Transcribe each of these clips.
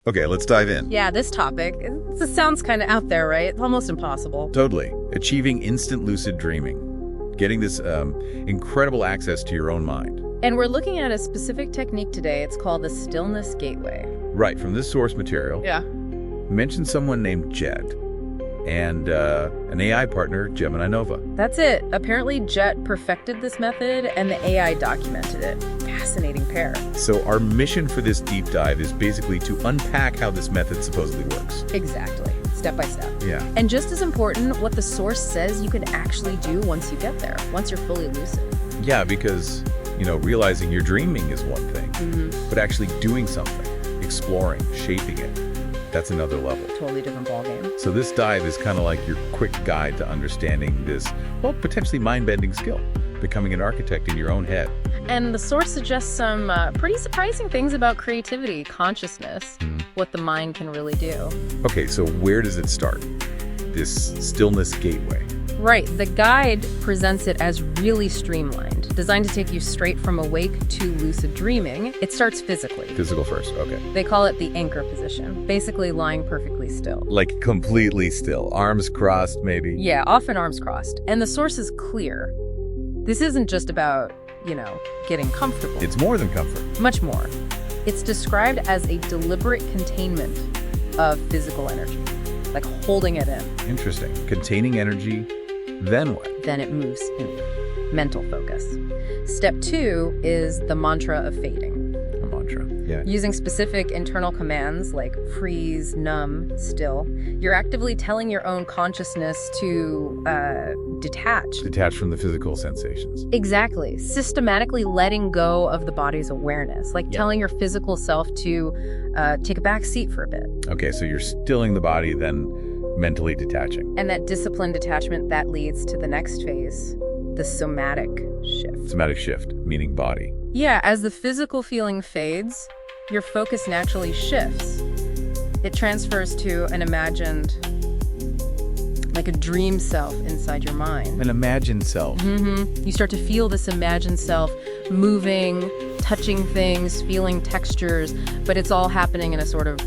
Okay, let's dive in. Yeah, this topic, this sounds kind of out there, right? It's almost impossible. Totally. Achieving instant lucid dreaming. Getting this incredible access to your own mind. And we're looking at a specific technique today. It's called the Stillness Gateway. Right, from this source material. Yeah. Mention someone named Jet and an AI partner, Gemini Nova. That's it. Apparently Jet perfected this method and the AI documented it. Fascinating pair. So our mission for this deep dive is basically to unpack how this method supposedly works. Exactly. Step by step. Yeah. And just as important, what the source says you can actually do once you get there, once you're fully lucid. Yeah, because, realizing you're dreaming is one thing, but actually doing something, exploring, shaping it, that's another level. Totally different ballgame. So this dive is kind of like your quick guide to understanding this, potentially mind-bending skill, becoming an architect in your own head. And the source suggests some pretty surprising things about creativity, consciousness, what the mind can really do. Okay, so where does it start? This Stillness Gateway. Right. The guide presents it as really streamlined, designed to take you straight from awake to lucid dreaming. It starts physically. Physical first, okay. They call it the anchor position, basically lying perfectly still. Like completely still, arms crossed maybe? Yeah, often arms crossed. And the source is clear. This isn't just about, getting comfortable. It's more than comfort. Much more. It's described as a deliberate containment of physical energy, like holding it in. Interesting. Containing energy, then what? Then it moves in mental focus. Step 2 is the mantra of fading. A mantra, yeah. Using specific internal commands like freeze, numb, still, you're actively telling your own consciousness to detach. Detach from the physical sensations. Exactly. Systematically letting go of the body's awareness, like telling your physical self to take a back seat for a bit. Okay, so you're stilling the body, then mentally detaching. And that disciplined detachment, that leads to the next phase, the somatic shift. Somatic shift, meaning body. Yeah, as the physical feeling fades, your focus naturally shifts. It transfers to an imagined, like a dream self inside your mind. An imagined self. You start to feel this imagined self moving, touching things, feeling textures, but it's all happening in a sort of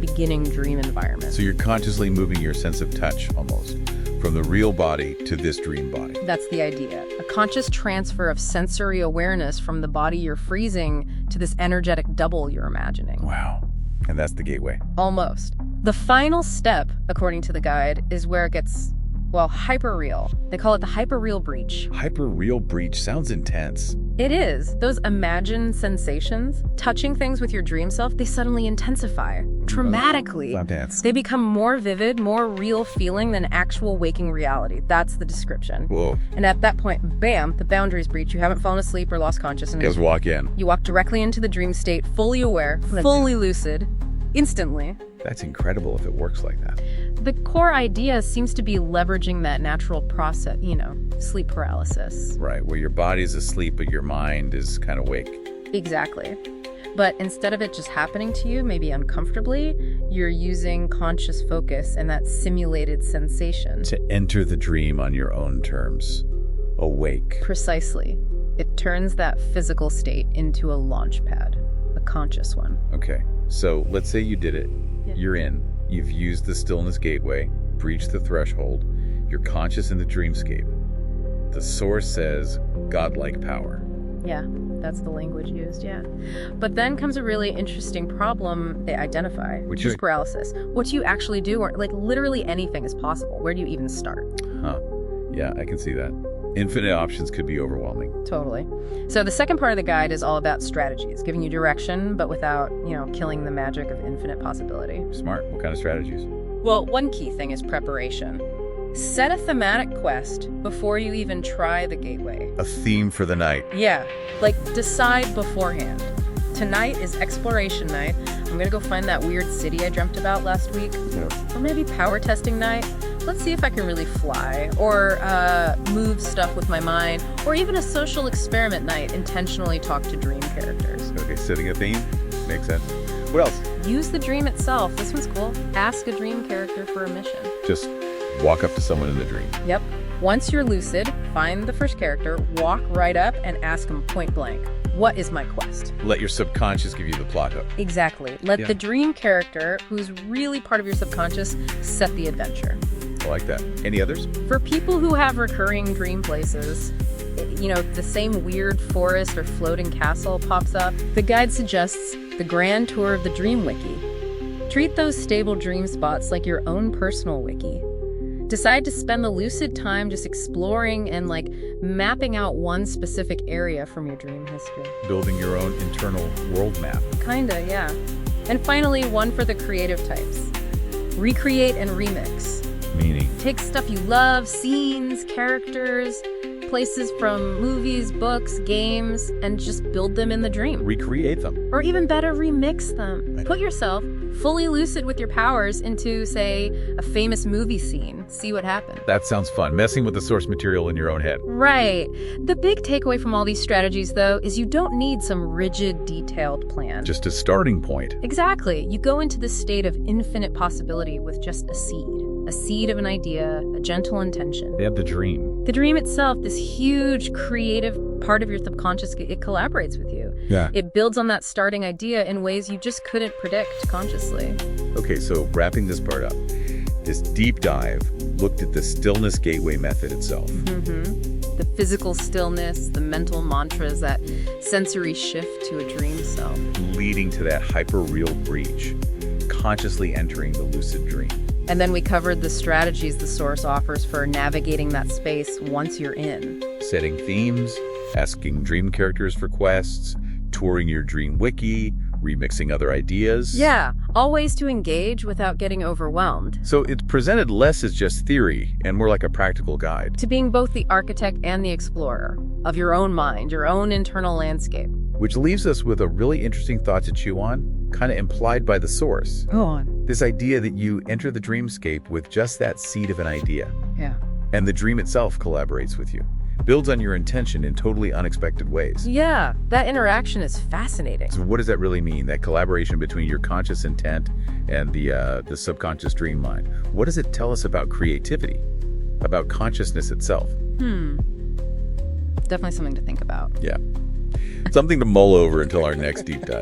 beginning dream environment. So you're consciously moving your sense of touch, almost, from the real body to this dream body. That's the idea. A conscious transfer of sensory awareness from the body you're freezing to this energetic double you're imagining. Wow. And that's the gateway. Almost. The final step, according to the guide, is where it gets, hyper-real. They call it the hyper-real breach. Hyper-real breach sounds intense. It is. Those imagined sensations, touching things with your dream self, they suddenly intensify dramatically. Lap dance. They become more vivid, more real feeling than actual waking reality. That's the description. Whoa. And at that point, bam, the boundaries breach. You haven't fallen asleep or lost consciousness. Just walk in. You walk directly into the dream state, fully aware, fully lucid, instantly. That's incredible if it works like that. The core idea seems to be leveraging that natural process, sleep paralysis. Right, where your body's asleep, but your mind is kind of awake. Exactly. But instead of it just happening to you, maybe uncomfortably, you're using conscious focus and that simulated sensation. To enter the dream on your own terms. Awake. Precisely. It turns that physical state into a launch pad, a conscious one. Okay, so let's say you did it. Yeah. You're in. You've used the Stillness Gateway, breached the threshold. You're conscious in the dreamscape. The source says godlike power. Yeah, that's the language used, yeah. But then comes a really interesting problem they identify, which is paralysis. What do you actually do? Or, literally anything is possible. Where do you even start? Huh. Yeah, I can see that. Infinite options could be overwhelming. Totally. So the second part of the guide is all about strategies, giving you direction, but without, killing the magic of infinite possibility. Smart. What kind of strategies? Well, one key thing is preparation. Set a thematic quest before you even try the gateway. A theme for the night. Yeah, decide beforehand. Tonight is exploration night. I'm gonna go find that weird city I dreamt about last week. Yeah. Or maybe power testing night. Let's see if I can really fly, or move stuff with my mind, or even a social experiment night, intentionally talk to dream characters. Okay, setting a theme. Makes sense. What else? Use the dream itself. This one's cool. Ask a dream character for a mission. Just walk up to someone in the dream. Yep. Once you're lucid, find the first character, walk right up, and ask them point blank. What is my quest? Let your subconscious give you the plot hook. Exactly. Let the dream character, who's really part of your subconscious, set the adventure. I like that. Any others? For people who have recurring dream places, the same weird forest or floating castle pops up, the guide suggests the grand tour of the Dream Wiki. Treat those stable dream spots like your own personal wiki. Decide to spend the lucid time just exploring and mapping out one specific area from your dream history. Building your own internal world map. Kinda, yeah. And finally, one for the creative types. Recreate and remix. Meaning? Take stuff you love, scenes, characters, places from movies, books, games, and just build them in the dream. Recreate them. Or even better, remix them. Put yourself, fully lucid with your powers, into, say, a famous movie scene. See what happens. That sounds fun. Messing with the source material in your own head. Right. The big takeaway from all these strategies, though, is you don't need some rigid, detailed plan. Just a starting point. Exactly. You go into this state of infinite possibility with just a seed. A seed of an idea, a gentle intention. They have the dream. The dream itself, this huge creative part of your subconscious, it collaborates with you. Yeah. It builds on that starting idea in ways you just couldn't predict consciously. Okay, so wrapping this part up, this deep dive looked at the Stillness Gateway method itself. The physical stillness, the mental mantras, that sensory shift to a dream self. Leading to that hyper-real breach, consciously entering the lucid dream. And then we covered the strategies the source offers for navigating that space once you're in. Setting themes, asking dream characters for quests, touring your dream wiki, remixing other ideas. Yeah, all ways to engage without getting overwhelmed. So it's presented less as just theory and more like a practical guide. To being both the architect and the explorer of your own mind, your own internal landscape. Which leaves us with a really interesting thought to chew on, kind of implied by the source. Go on. This idea that you enter the dreamscape with just that seed of an idea. Yeah. And the dream itself collaborates with you, builds on your intention in totally unexpected ways. Yeah, that interaction is fascinating. So what does that really mean, that collaboration between your conscious intent and the subconscious dream mind? What does it tell us about creativity, about consciousness itself? Definitely something to think about. Yeah. Something to mull over until our next deep dive.